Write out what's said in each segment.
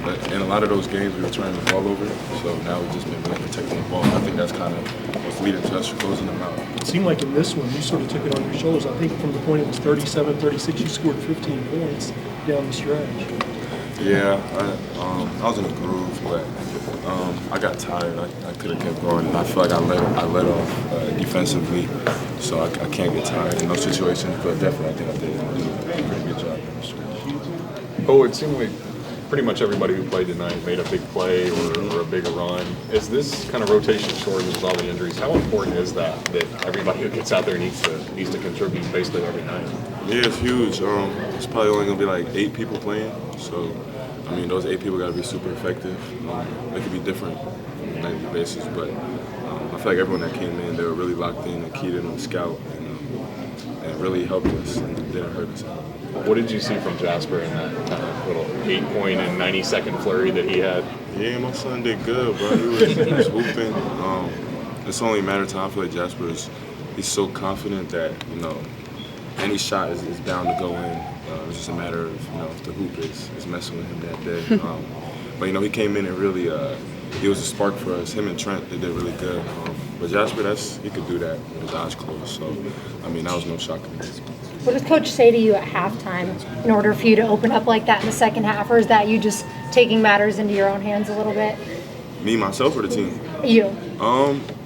But in a lot of those games, we were turning the ball over, so now we've just been really protecting the ball. I think that's kind of what's leading to us closing them out. It seemed like in this one, you sort of took it on your shoulders. I think from the point it was 37-36, you scored 15 points down the stretch. Yeah, I was in a groove, but I got tired. I could have kept going, and I feel like I let off defensively, so I can't get tired in those situations. But definitely, I think I did a pretty good job in the stretch. Oh, it seemed like pretty much everybody who played tonight made a big play or a bigger run. Is this kind of rotation short with all the injuries? How important is that everybody who gets out there needs to contribute basically every night? Yeah, it's huge. It's probably only going to be like 8 people playing. So, I mean, those 8 people got to be super effective. They could be different on a nightly basis, but I feel like everyone that came in, they were really locked in and keyed in on scout, and really helped us and didn't hurt us. What did you see from Jasper in that kind of little 8-point and 90-second flurry that he had? Yeah, my son did good, bro. He was whooping. It's only a matter of time. I feel like Jasper he's so confident that, any shot is bound to go in. It's just a matter of, if the hoop is messing with him that day. But, he came in and really, he was a spark for us. Him and Trent, they did really good. But Jasper, he could do that with his eyes closed. So, I mean, that was no shock to me. What does Coach say to you at halftime in order for you to open up like that in the second half, or is that you just taking matters into your own hands a little bit? Me, myself, or the team? You.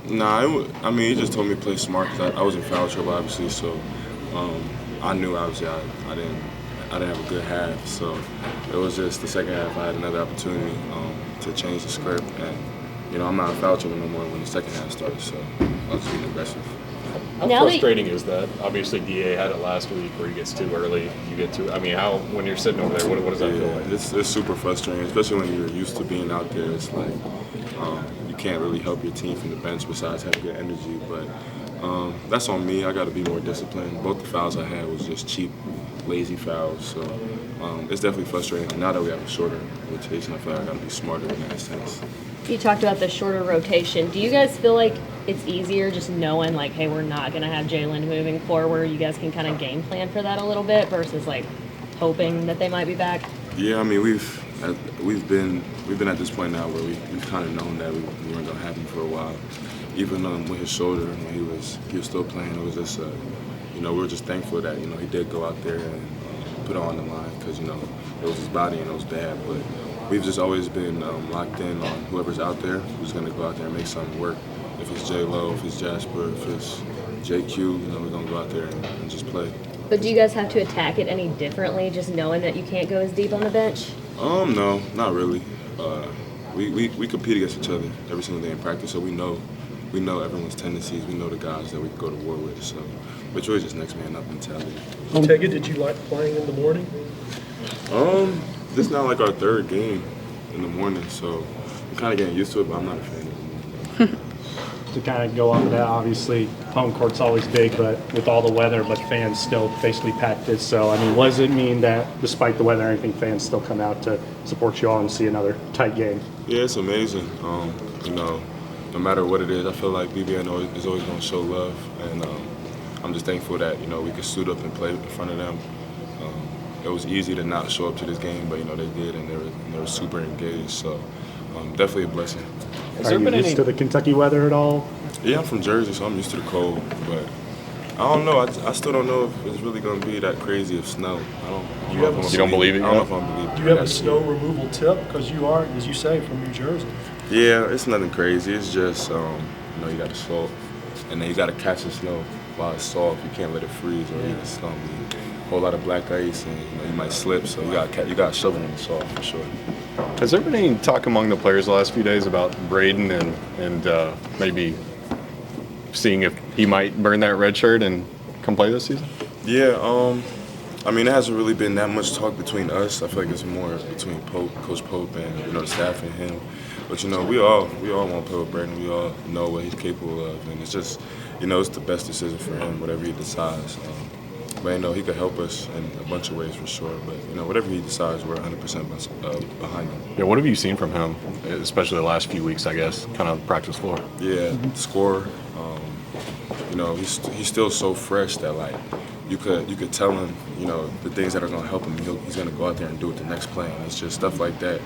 Nah, he just told me to play smart because I was in foul trouble, obviously. So I knew, obviously, I didn't have a good half. So it was just the second half I had another opportunity to change the script. And, I'm not in foul trouble no more when the second half started. So I was being aggressive. How frustrating is that? Obviously, DA had it last week where he gets too early. When you're sitting over there, what does that feel like? It's super frustrating, especially when you're used to being out there. It's like you can't really help your team from the bench besides having good energy. But that's on me. I got to be more disciplined. Both the fouls I had was just cheap, lazy fouls. So it's definitely frustrating. And now that we have a shorter rotation, I feel like I got to be smarter in that sense. You talked about the shorter rotation. Do you guys feel like it's easier just knowing, like, hey, we're not going to have Jalen moving forward? You guys can kind of game plan for that a little bit versus, like, hoping that they might be back? Yeah, I mean, we've been at this point now where we've kind of known that we weren't going to have him for a while. Even with his shoulder, when he was still playing, it was just, we were just thankful that, he did go out there and put it on the line because, it was his body and it was bad. But we've just always been locked in on whoever's out there who's going to go out there and make something work. If it's J-Lo, if it's Jasper, if it's JQ, we're going to go out there and just play. But do you guys have to attack it any differently, just knowing that you can't go as deep on the bench? No, not really. We compete against each other every single day in practice, so we know everyone's tendencies. We know the guys that we can go to war with. So it's really just next man up mentality. Otega, did you like playing in the morning? This is now like our 3rd game in the morning, so I'm kind of getting used to it, but I'm not a fan of it. To kind of go on that, obviously, home court's always big, but with all the weather, but fans still basically packed it. So, I mean, what does it mean that despite the weather and everything, fans still come out to support you all and see another tight game? Yeah, it's amazing. No matter what it is, I feel like BBN is always going to show love, and I'm just thankful that, we could suit up and play in front of them. It was easy to not show up to this game, but, they did, and they were super engaged. So, definitely a blessing. Are you used to the Kentucky weather at all? Yeah, I'm from Jersey, so I'm used to the cold. But I don't know. I still don't know if it's really going to be that crazy of snow. You don't believe it? I don't know if I believe it. Do you have a snow removal tip? Because you are, as you say, from New Jersey. Yeah, it's nothing crazy. It's just, you got to salt, and then you got to catch the snow while it's soft. You can't let it freeze, or it's going to be a whole lot of black ice, and you might slip. So you got to shovel in the soft for sure. Has there been any talk among the players the last few days about Braden and maybe seeing if he might burn that red shirt and come play this season? Yeah, I mean, it hasn't really been that much talk between us. I feel like it's more between Coach Pope and the staff and him. But we all want to play with Braden. We all know what he's capable of, and it's just it's the best decision for him, whatever he decides. But he could help us in a bunch of ways for sure. But whatever he decides, we're 100% behind him. Yeah, what have you seen from him, especially the last few weeks? I guess, kind of practice floor. Yeah, score. He's still so fresh that like you could tell him the things that are going to help him. He's going to go out there and do it the next play. And it's just stuff like that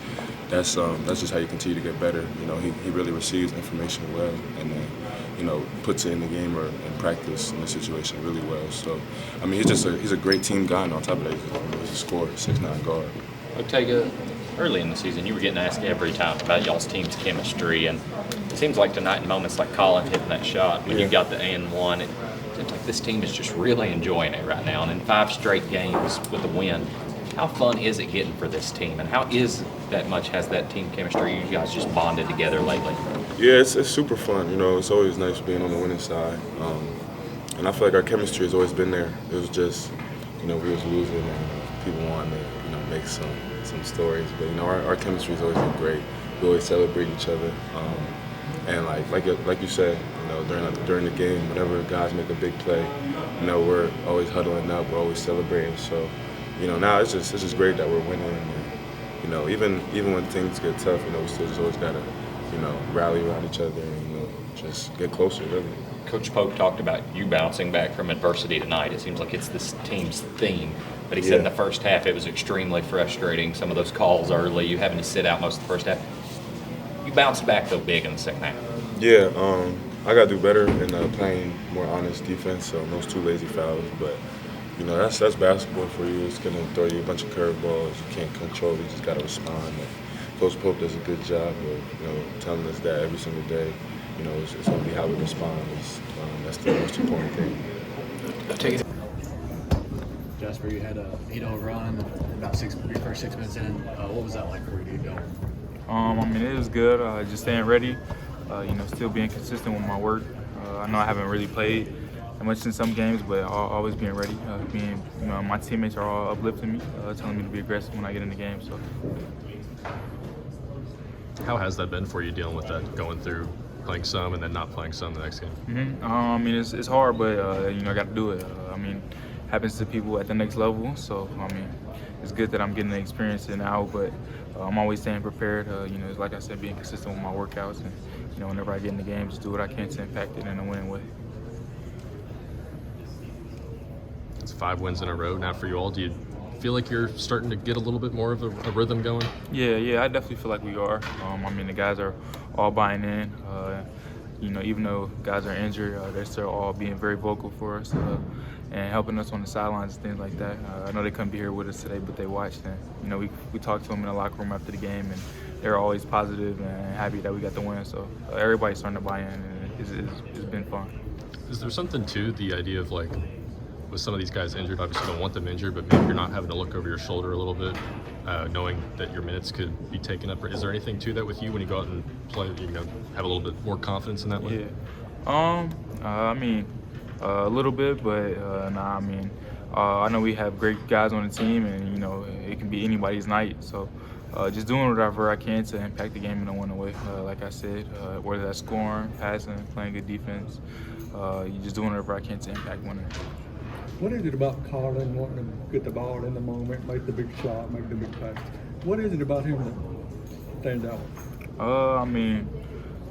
that's just how you continue to get better. You know, he really receives information well, and then, you know, puts it in the game or in practice in the situation really well. So, I mean, he's a great team guy, and on top of that, he's a scorer, 6'9" guard. Otega, early in the season, you were getting asked every time about y'all's team's chemistry, and it seems like tonight in moments like Collin hitting that shot when you got the and-1, it seems like this team is just really enjoying it right now. And in 5 straight games with a win, how fun is it getting for this team, and how has that team chemistry, you guys just bonded together lately? Yeah, it's super fun. You know, it's always nice being on the winning side, and I feel like our chemistry has always been there. It was just, you know, we was losing and people wanted to, you know, make some stories, but you know, our chemistry has always been great. We always celebrate each other, and like you said, you know, during the game, whenever guys make a big play, you know, we're always huddling up, we're always celebrating. So, you know, now it's just great that we're winning. And, you know, even when things get tough, you know, we still just always gotta, you know, rally around each other and, you know, just get closer, really. Coach Pope talked about you bouncing back from adversity tonight. It seems like it's this team's theme. But he said in the first half it was extremely frustrating. Some of those calls early, you having to sit out most of the first half. You bounced back, though, big in the second half. Yeah, I got to do better in playing more honest defense on those 2 lazy fouls. But, you know, that's basketball for you. It's going to throw you a bunch of curveballs. You can't control it. You just got to respond. And Coach Pope does a good job of, you know, telling us that every single day. You know, it's going to be how we respond. That's the most important thing. Jasper, you had a 8-0 run, about your first 6 minutes in. What was that like for you to go? I mean, it was good. Just staying ready, you know, still being consistent with my work. I know I haven't really played that much in some games, but always being ready. You know, my teammates are all uplifting me, telling me to be aggressive when I get in the game. So, How has that been for you dealing with that, going through playing some and then not playing some the next game? I mean, it's hard, but you know, I got to do it. I mean, happens to people at the next level. So, I mean, it's good that I'm getting the experience now, but I'm always staying prepared. You know, like I said, being consistent with my workouts, and you know, whenever I get in the game, just do what I can to impact it in a winning way. It's 5 wins in a row now for you all. Do you feel like you're starting to get a little bit more of a rhythm going? Yeah, I definitely feel like we are. I mean, the guys are all buying in. You know, even though guys are injured, they're still all being very vocal for us and helping us on the sidelines and things like that. I know they couldn't be here with us today, but they watched, and you know, we talked to them in the locker room after the game, and they're always positive and happy that we got the win. So everybody's starting to buy in, and it's been fun. Is there something to the idea of, like, with some of these guys injured, obviously you don't want them injured, but maybe you're not having to look over your shoulder a little bit, knowing that your minutes could be taken up? Is there anything to that with you when you go out and play, you know, have a little bit more confidence in that way? Yeah. I mean, a little bit, but nah, I mean, I know we have great guys on the team, and you know, it can be anybody's night. So just doing whatever I can to impact the game in a winning way. Like I said, whether that's scoring, passing, playing good defense, you just doing whatever I can to impact winning. What is it about Collin wanting to get the ball in the moment, make the big shot, make the big pass? What is it about him that stands out? I mean,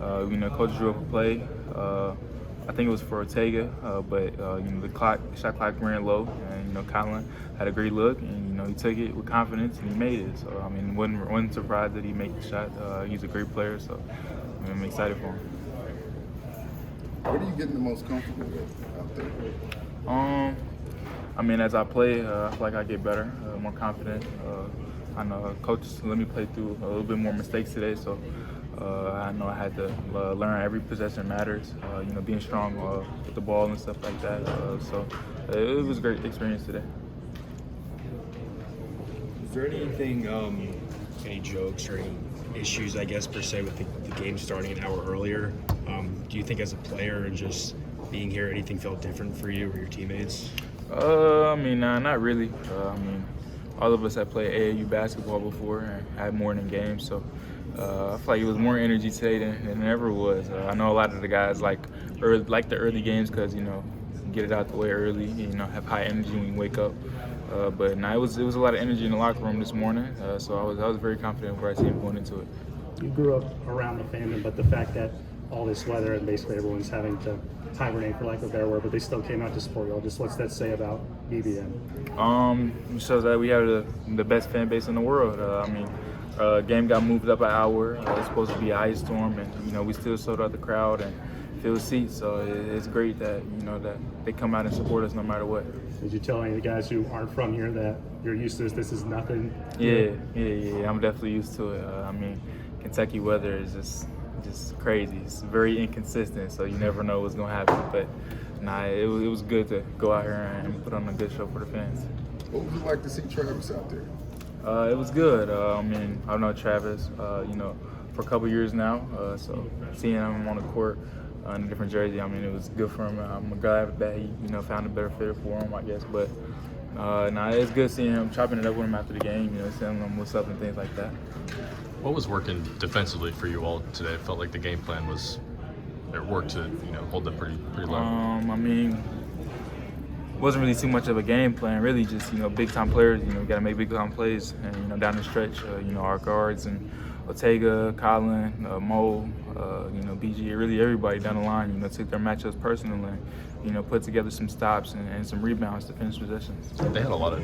you know, coach drew up a play. I think it was for Otega, but you know, the shot clock ran low, and you know, Collin had a great look, and you know, he took it with confidence and he made it. So I mean, wasn't surprised that he made the shot. He's a great player, so I'm excited for him. What are you getting the most comfortable with out there? I mean, as I play, I feel like I get better, more confident. I know coach let me play through a little bit more mistakes today, so I know I had to learn every possession matters. You know, being strong with the ball and stuff like that. So it was a great experience today. Is there anything, any jokes or any issues, I guess, per se, with the game starting an hour earlier? Do you think as a player and just being here, anything felt different for you or your teammates? I mean, nah, not really. I mean, all of us have played AAU basketball before and had morning games, so I feel like it was more energy today than there ever was. I know a lot of the guys like the early games because, you know, get it out the way early, you know, have high energy when you wake up. But nah, it was a lot of energy in the locker room this morning, so I was very confident with our team going into it. You grew up around the fandom, but the fact that all this weather and basically everyone's having to hibernate, for lack of a better word, but they still came out to support y'all. Just what's that say about BBM? It shows that we have the best fan base in the world. I mean, Game got moved up an hour. It was supposed to be an ice storm, and we still sold out the crowd and filled seats. So it's great that that they come out and support us no matter what. Did you tell any of the guys who aren't from here that you're used to this? This is nothing. Yeah. I'm definitely used to it. Kentucky weather is just crazy. It's very inconsistent, so you never know what's gonna happen. But it was good to go out here and put on a good show for the fans. What would you like to see Travis out there? It was good. I've known Travis, for a couple years now. So seeing him on the court in a different jersey, it was good for him. I'm glad that he, found a better fit for him, I guess. But it's good seeing him, chopping it up with him after the game, telling him what's up and things like that. What was working defensively for you all today? It felt like the game plan worked to hold them pretty low. Wasn't really too much of a game plan. Really, just big time players. We got to make big time plays, and down the stretch, our guards and Otega, Collin, Mo, BG, really everybody down the line, took their matchups personally. Put together some stops and some rebounds to finish possessions. They did a lot of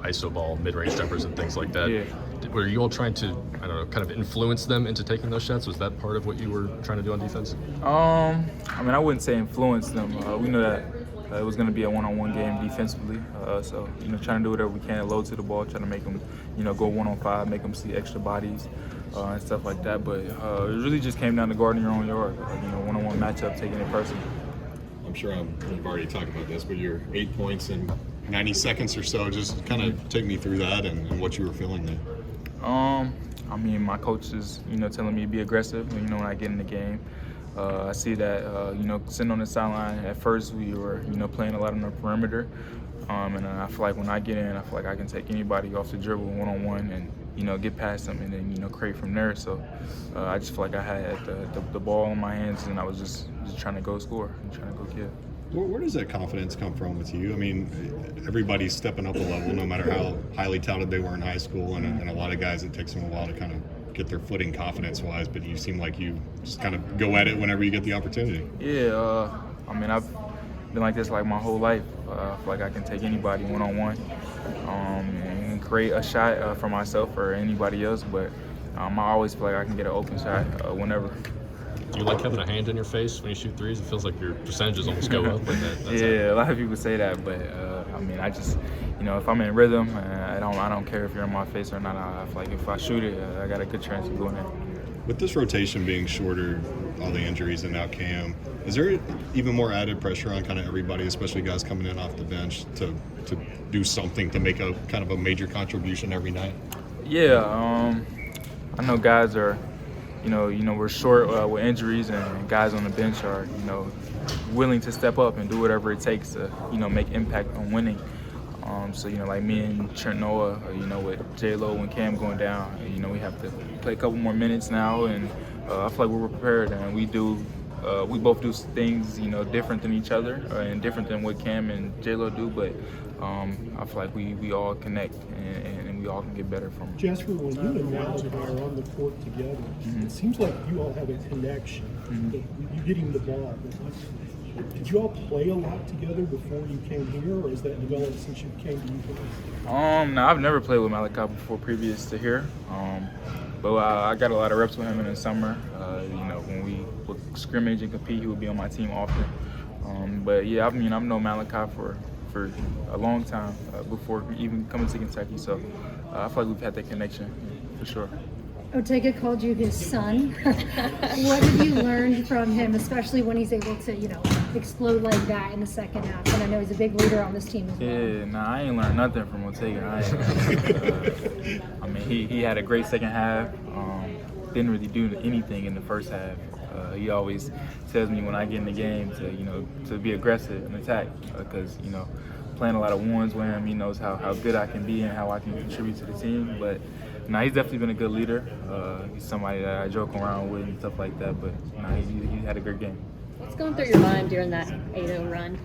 ISO ball, mid-range jumpers, and things like that. Yeah. Were you all trying to, kind of influence them into taking those shots? Was that part of what you were trying to do on defense? I wouldn't say influence them. We know that it was going to be a one-on-one game defensively. So, trying to do whatever we can, load to the ball, trying to make them, go 1-on-5, make them see extra bodies and stuff like that. But it really just came down to guarding your own yard. One-on-one matchup, taking it personally. I'm sure you've already talked about this, but your 8 points in 90 seconds or so, just kind of take me through that and what you were feeling there. My coach is, telling me to be aggressive, when I get in the game. I see that, sitting on the sideline, at first we were, playing a lot on the perimeter. And I feel like when I get in, I feel like I can take anybody off the dribble one-on-one and, get past them and then, create from there. So I just feel like I had the ball in my hands and I was just trying to go score and trying to go kill. Where does that confidence come from with you? Everybody's stepping up a level, no matter how highly touted they were in high school, and a lot of guys, it takes them a while to kind of get their footing confidence-wise, but you seem like you just kind of go at it whenever you get the opportunity. Yeah, I've been like this my whole life. I feel like I can take anybody one-on-one and create a shot for myself or anybody else, but I always feel like I can get an open shot whenever. Do you like having a hand in your face when you shoot threes? It feels like your percentages almost go up. A lot of people say that, but I just, if I'm in rhythm, I don't care if you're in my face or not. I feel like if I shoot it, I got a good chance of going in. With this rotation being shorter, all the injuries and now Cam, is there even more added pressure on kind of everybody, especially guys coming in off the bench, to do something to make a kind of a major contribution every night? Yeah, I know guys are. We're short with injuries, and guys on the bench are, willing to step up and do whatever it takes to, make impact on winning. So, like me and Trent Noah, with J-Lo and Cam going down, we have to play a couple more minutes now, and I feel like we're prepared, and we both do things, different than each other and different than what Cam and J-Lo do, but I feel like we all connect and we all can get better from it. Jasper, when you and Malachi are on the court together, it seems like you all have a connection. You getting the ball. Did you all play a lot together before you came here, or is that developed since you came to UConn? No, I've never played with Malachi before previous to here. But I got a lot of reps with him in the summer. When we would scrimmage and compete, he would be on my team often. But yeah, I've known Malachi for a long time before even coming to Kentucky. So I feel like we've had that connection for sure. Otega called you his son. What have you learned from him, especially when he's able to, explode like that in the second half? And I know he's a big leader on this team as well. Yeah, I ain't learned nothing from Otega. He had a great second half. Didn't really do anything in the first half. He always tells me when I get in the game to be aggressive and attack because playing a lot of ones with him, he knows how good I can be and how I can contribute to the team. But he's definitely been a good leader. He's somebody that I joke around with and stuff like that. But he had a great game. What's going through your mind during that 8-0 run?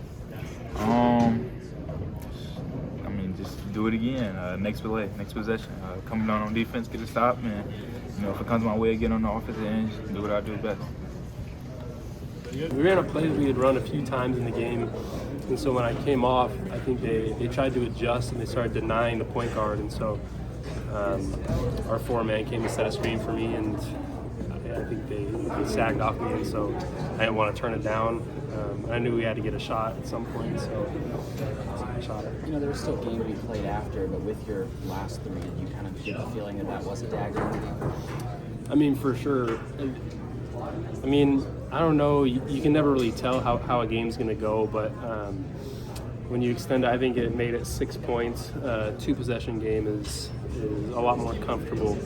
Just do it again. Next play, next possession. Coming down on defense, get a stop, and if it comes my way, get on the offensive end, just do what I do best. We ran a play we had run a few times in the game, and so when I came off, I think they tried to adjust and they started denying the point guard, and so our four-man came to set a screen for me, and I think they sagged off me, and so I didn't want to turn it down. I knew we had to get a shot at some point, so I shot it. You know, there was still game to be played after, but with your last three, did you kind of get the feeling that that was a dagger in the game? I mean, for sure. I mean, I don't know. You can never really tell how a game's going to go, but when you extend it, I think it made it 6 points. 2-possession game is a lot more comfortable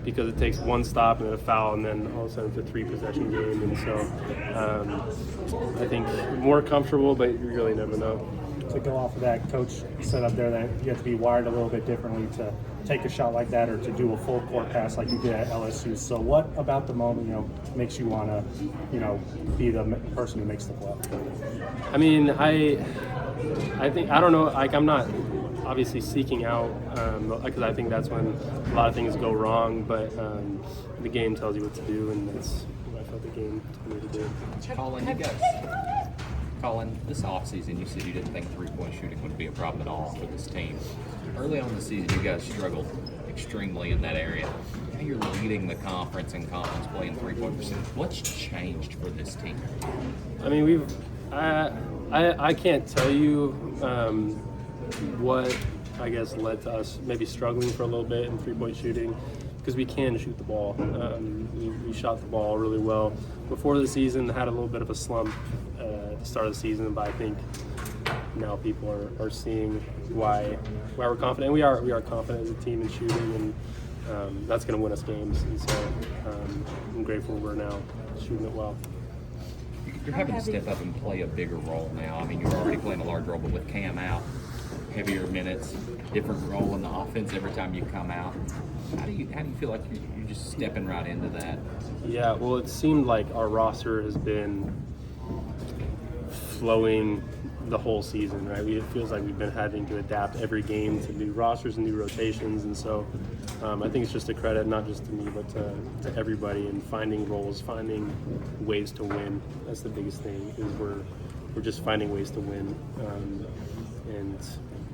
because it takes one stop and then a foul, and then all of a sudden it's a 3-possession game. And so I think more comfortable, but you really never know. To go off of that, Coach said up there that you have to be wired a little bit differently to take a shot like that or to do a full court pass like you did at LSU. So what about the moment, makes you want to, be the person who makes the play? I mean, I think, I don't know, like I'm not obviously seeking out because I think that's when a lot of things go wrong, but the game tells you what to do, and that's what I felt the game told me to do. Collin, this offseason, you said you didn't think three-point shooting would be a problem at all for this team. Early on in the season, you guys struggled extremely in that area. Now you're leading the conference in conference play in three-point percentage. What's changed for this team? I mean, I can't tell you what, I guess, led to us maybe struggling for a little bit in three-point shooting, because we can shoot the ball. We shot the ball really well. Before the season, had a little bit of a slump at the start of the season, but I think now people are seeing why we're confident. We are confident as a team in shooting, and that's going to win us games. And so I'm grateful we're now shooting it well. You're having to step up and play a bigger role now. I mean, you're already playing a large role, but with Cam out, heavier minutes, different role in the offense every time you come out. How do you feel like you're just stepping right into that? Yeah, well, it seemed like our roster has been flowing the whole season, right? It feels like we've been having to adapt every game to new rosters and new rotations, and so I think it's just a credit not just to me but to everybody in finding roles, finding ways to win. That's the biggest thing, is we're just finding ways to win, and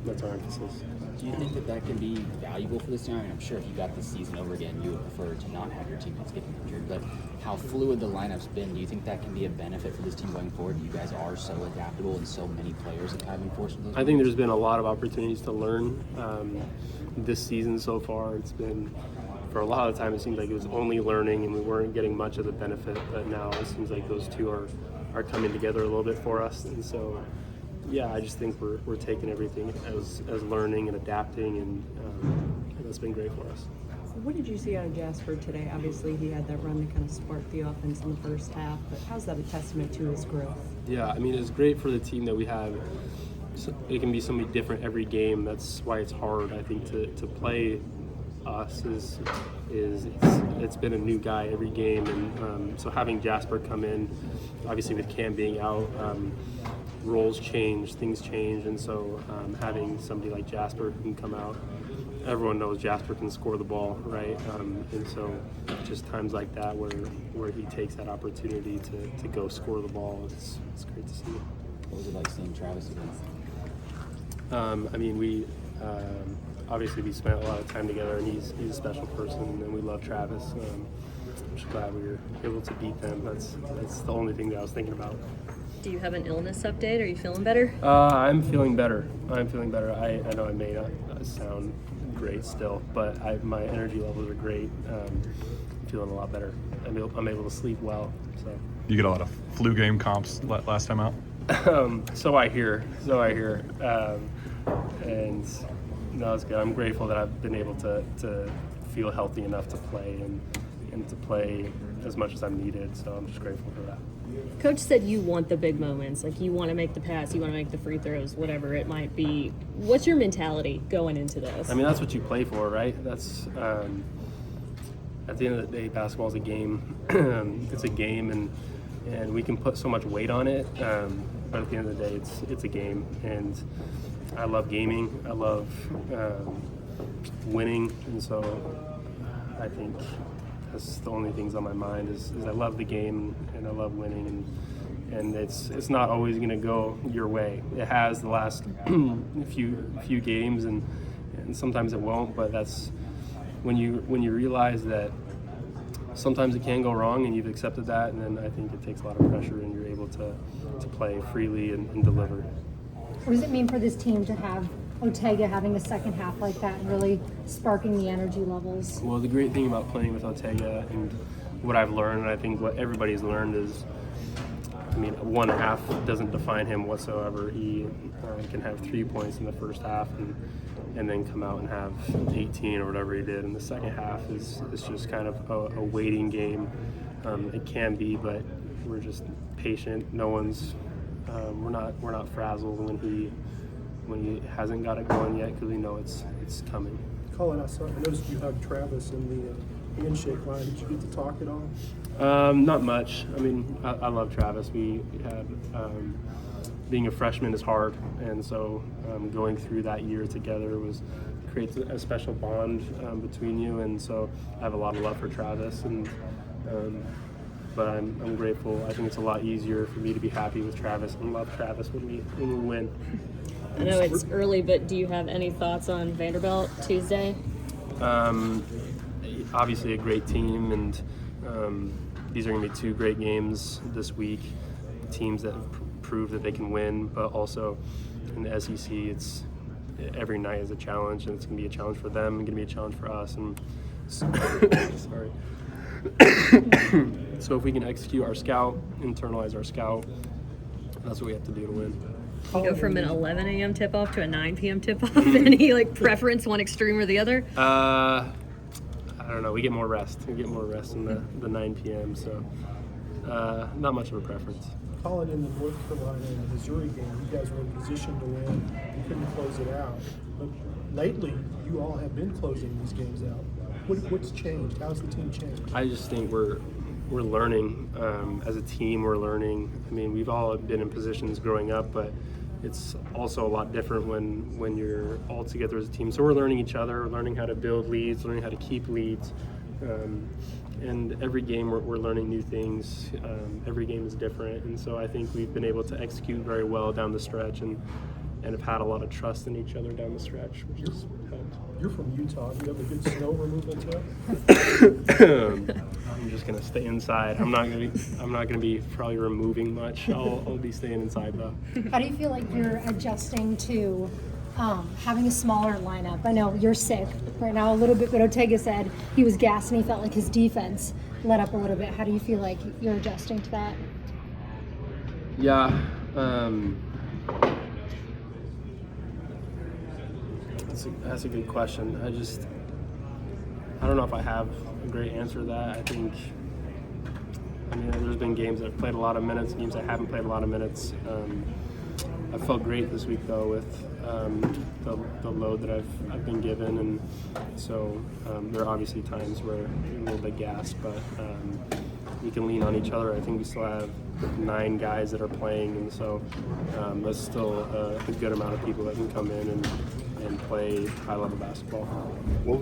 that's our emphasis. Do you think that can be valuable for this team? I mean, I'm sure if you got this season over again, you would prefer to not have your teammates get injured, but how fluid the lineup's been, do you think that can be a benefit for this team going forward? You guys are so adaptable and so many players have kind of been forced into those I think there's been a lot of opportunities to learn this season so far. It's been, for a lot of time, it seemed like it was only learning and we weren't getting much of the benefit, but now it seems like those two are coming together a little bit for us, and so yeah, I just think we're taking everything as learning and adapting, and that's been great for us. What did you see out of Jasper today? Obviously, he had that run to kind of spark the offense in the first half, but how's that a testament to his growth? Yeah, I mean, it's great for the team that we have. It can be somebody different every game. That's why it's hard, I think, to play us. It's been a new guy every game, and so having Jasper come in, obviously with Cam being out, roles change, things change, and so having somebody like Jasper who can come out, everyone knows Jasper can score the ball, right? And so just times like that where he takes that opportunity to go score the ball, it's great to see. What was it like seeing Travis again? I mean, we obviously we spent a lot of time together, and he's a special person, and we love Travis. I'm just glad we were able to beat them. That's the only thing that I was thinking about. Do you have an illness update? Are you feeling better? I'm feeling better. I know I may not sound great still, but my energy levels are great. I'm feeling a lot better. I'm able to sleep well. So. You get a lot of flu game comps last time out? So I hear. And no, it's good. I'm grateful that I've been able to feel healthy enough to play and to play as much as I'm needed. So I'm just grateful for that. Coach said you want the big moments, like you want to make the pass, you want to make the free throws, whatever it might be. What's your mentality going into this? I mean, that's what you play for, right? That's at the end of the day, basketball is a game. It's a game, and we can put so much weight on it. But at the end of the day, it's a game, and I love gaming. I love winning, and so I think that's the only things on my mind is I love the game and I love winning, and it's not always going to go your way. It has the last few games, and sometimes it won't, but that's when you realize that sometimes it can go wrong and you've accepted that, and then I think it takes a lot of pressure and you're able to play freely and deliver. What does it mean for this team to have Otega having a second half like that and really sparking the energy levels? Well, the great thing about playing with Otega and what I've learned, and I think what everybody's learned, is, I mean, one half doesn't define him whatsoever. He can have 3 points in the first half and then come out and have 18 or whatever he did. And the second half is just kind of a waiting game. It can be, but we're just patient. No one's we're not frazzled when he hasn't got it going yet, because we know it's coming. Collin, I noticed you hugged Travis in the handshake line. Did you get to talk at all? Not much. I mean, I love Travis. We had being a freshman is hard, and so going through that year together creates a special bond between you. And so I have a lot of love for Travis, and but I'm grateful. I think it's a lot easier for me to be happy with Travis and love Travis when we win. I know it's early, but do you have any thoughts on Vanderbilt Tuesday? Obviously a great team, and these are going to be 2 great games this week. Teams that have proved that they can win, but also in the SEC, it's every night is a challenge, and it's going to be a challenge for them and going to be a challenge for us. And sorry. So if we can execute our scout, internalize our scout, that's what we have to do to win. You go from an 11 a.m. tip-off to a 9 p.m. tip-off. Any preference, one extreme or the other? I don't know. We get more rest. We get more rest in the 9 p.m. So not much of a preference. Collin, in the North Carolina and Missouri game, you guys were in position to win. You couldn't close it out. But lately, you all have been closing these games out. What's changed? How's the team changed? I just think we're learning as a team. We're learning. I mean, we've all been in positions growing up, but it's also a lot different when you're all together as a team. So we're learning each other, learning how to build leads, learning how to keep leads. And every game we're learning new things. Every game is different. And so I think we've been able to execute very well down the stretch and have had a lot of trust in each other down the stretch, which has helped. You're from Utah. Do you have a good snow removal tip? I'm just gonna stay inside. I'm not gonna be probably removing much. I'll be staying inside though. How do you feel like you're adjusting to having a smaller lineup? I know you're sick right now a little bit, but Otega said he was gassed and he felt like his defense let up a little bit. How do you feel like you're adjusting to that? Yeah. That's a good question. I don't know if I have a great answer to that. I mean, there's been games that I've played a lot of minutes, games that haven't played a lot of minutes. I felt great this week though with the load that I've been given, and so there are obviously times where you're a little bit gassed, but we can lean on each other. I think we still have 9 guys that are playing, and so that's still a good amount of people that can come in and play high-level basketball. What